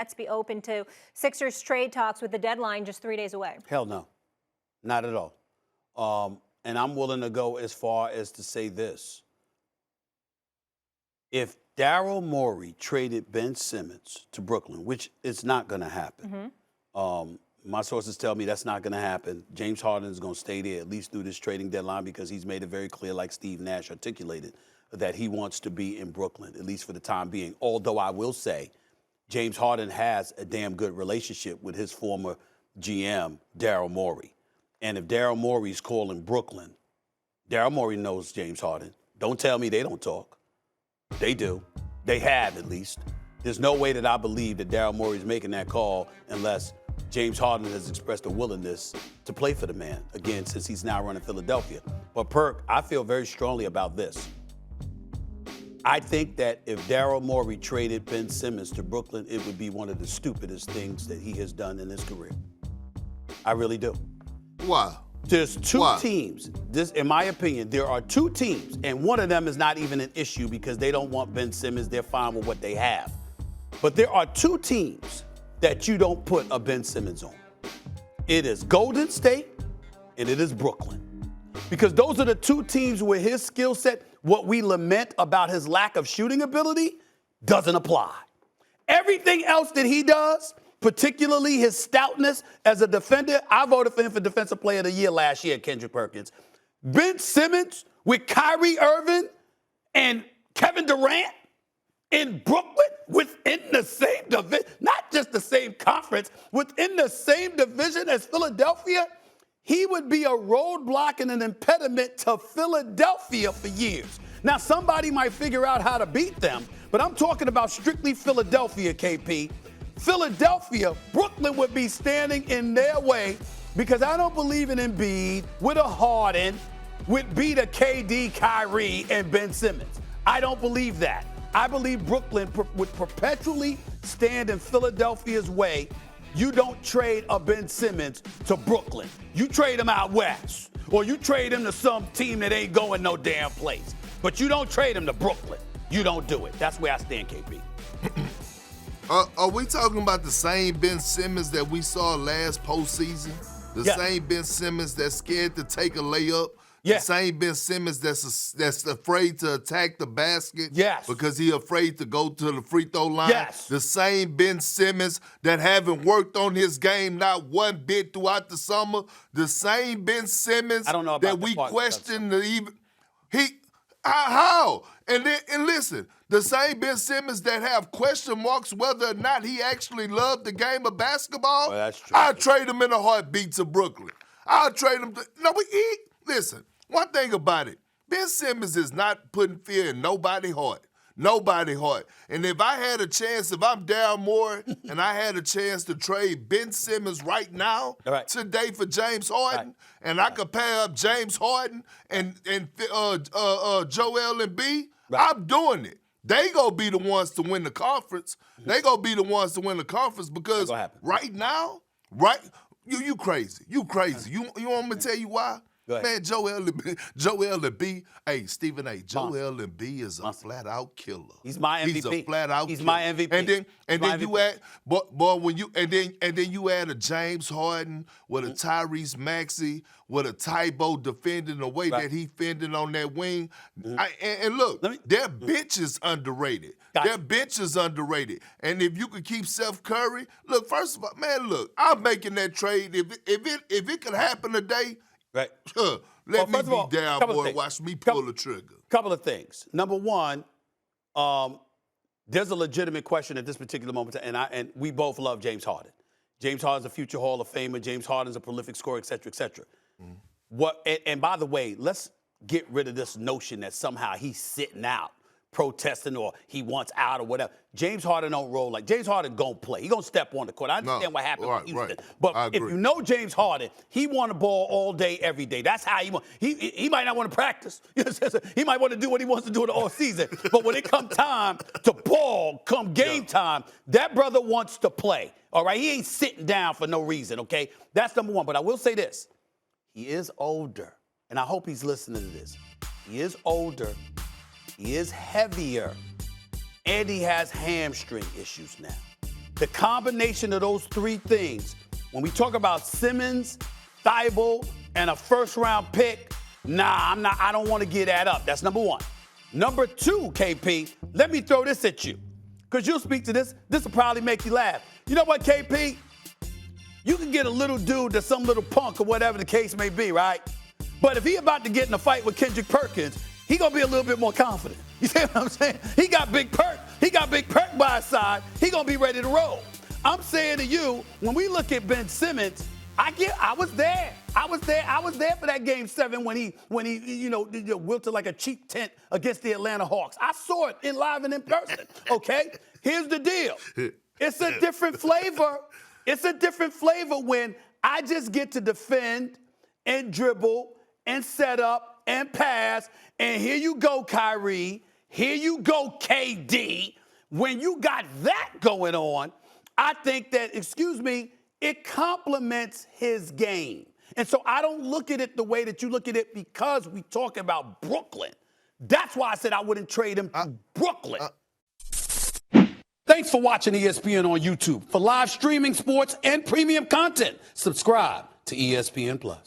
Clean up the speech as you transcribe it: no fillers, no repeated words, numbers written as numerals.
Nets be open to Sixers trade talks with the deadline just 3 days away? Hell no, not at all. And I'm willing to go as far as to say this. If Daryl Morey traded Ben Simmons to Brooklyn, which is not going to happen, my sources tell me that's not going to happen. James Harden is going to stay there at least through this trading deadline because he's made it very clear, like Steve Nash articulated, that he wants to be in Brooklyn, at least for the time being. Although I will say James Harden has a damn good relationship with his former GM, Daryl Morey. And if Daryl Morey's calling Brooklyn, Daryl Morey knows James Harden. Don't tell me they don't talk. They do. They have, at least. There's no way that I believe that Daryl Morey's making that call unless James Harden has expressed a willingness to play for the man, again, since he's now running Philadelphia. But, Perk, I feel very strongly about this. I think that if Daryl Morey traded Ben Simmons to Brooklyn, it would be one of the stupidest things that he has done in his career. I really do. Why? There's two teams. This, in my opinion, there are two teams, and one of them is not even an issue because they don't want Ben Simmons. They're fine with what they have. But there are two teams that you don't put a Ben Simmons on. It is Golden State and it is Brooklyn. Because those are the two teams where his skill set, what we lament about his lack of shooting ability, doesn't apply. Everything else that he does, particularly his stoutness as a defender, I voted for him for Defensive Player of the Year last year, Kendrick Perkins. Ben Simmons with Kyrie Irving and Kevin Durant in Brooklyn within the same division, not just the same conference, within the same division as Philadelphia, he would be a roadblock and an impediment to Philadelphia for years. Now, somebody might figure out how to beat them, but I'm talking about strictly Philadelphia, KP. Philadelphia, Brooklyn would be standing in their way because I don't believe in Embiid with a Harden, with beat a KD, Kyrie, and Ben Simmons. I don't believe that. I believe Brooklyn would perpetually stand in Philadelphia's way. You don't trade a Ben Simmons to Brooklyn. You trade him out west, or you trade him to some team that ain't going no damn place. But you don't trade him to Brooklyn. You don't do it. That's where I stand, KP. Are we talking about the same Ben Simmons that we saw last postseason? The same Ben Simmons that's scared to take a layup? The same Ben Simmons that's afraid to attack the basket because he afraid to go to the free throw line? The same Ben Simmons that haven't worked on his game not one bit throughout the summer? The same Ben Simmons that we question how? And listen, the same Ben Simmons that have question marks whether or not he actually loved the game of basketball. Well, that's true. I'll trade him in a heartbeat to Brooklyn. I'll trade him to listen, one thing about it, Ben Simmons is not putting fear in nobody's heart. Nobody's heart. And if I had a chance, if I'm Daryl Morey and I had a chance to trade Ben Simmons right now, today for James Harden, and I could pair up James Harden and Joel Embiid, I'm doing it. They gonna be the ones to win the conference. They gonna be the ones to win the conference because right now, you crazy. You crazy. You want me to tell you why? Man, Joel Embiid, hey, Stephen A., Joel Embiid is a flat-out killer. He's my MVP. He's a flat-out killer. He's my MVP. And then you add, boy, when you and then you add a James Harden with a Tyrese Maxey, with a Tybo defending the way that he fending on that wing. And look, their bench is underrated. Their bench is underrated. And if you could keep Steph Curry, look, first of all, man, look, I'm making that trade. If it could happen today, let me be down, boy. Watch me pull the trigger. Couple of things. Number one, there's a legitimate question at this particular moment, and we both love James Harden. James Harden's a future Hall of Famer. James Harden's a prolific scorer, et cetera, et cetera. And by the way, let's get rid of this notion that somehow he's sitting out, protesting, or he wants out or whatever. James Harden don't roll like James Harden gonna play. He gonna step on the court. I understand what happened with Houston. But if you know James Harden, he want the ball all day, every day. That's how he want. He might not want to practice. He might want to do what he wants to do in the off season. But when it comes time to ball, come game time, that brother wants to play. All right, he ain't sitting down for no reason. Okay, that's number one. But I will say this: he is older, and I hope he's listening to this. He is older. He is heavier, and he has hamstring issues now. the combination of those three things, when we talk about Simmons, Thibault, and a first-round pick, I don't want to get that up. That's number one. Number two, KP, let me throw this at you, because you'll speak to this. This will probably make you laugh. You know what, KP? You can get a little dude that's some little punk or whatever the case may be, right? But if he about to get in a fight with Kendrick Perkins, he gonna be a little bit more confident. You see what I'm saying? He got Big Perk. He got Big Perk by his side. He gonna be ready to roll. I'm saying to you, when we look at Ben Simmons, I was there. I was there for that game 7 when he wilted like a cheap tent against the Atlanta Hawks. I saw it live and in person. Okay? Here's the deal. It's a different flavor. It's a different flavor when I just get to defend and dribble and set up and pass. And here you go, Kyrie. Here you go, KD. When you got that going on, I think that, it complements his game. And so I don't look at it the way that you look at it because we talk about Brooklyn. That's why I said I wouldn't trade him to Brooklyn. Thanks for watching ESPN on YouTube. For live streaming, sports, and premium content, subscribe to ESPN+.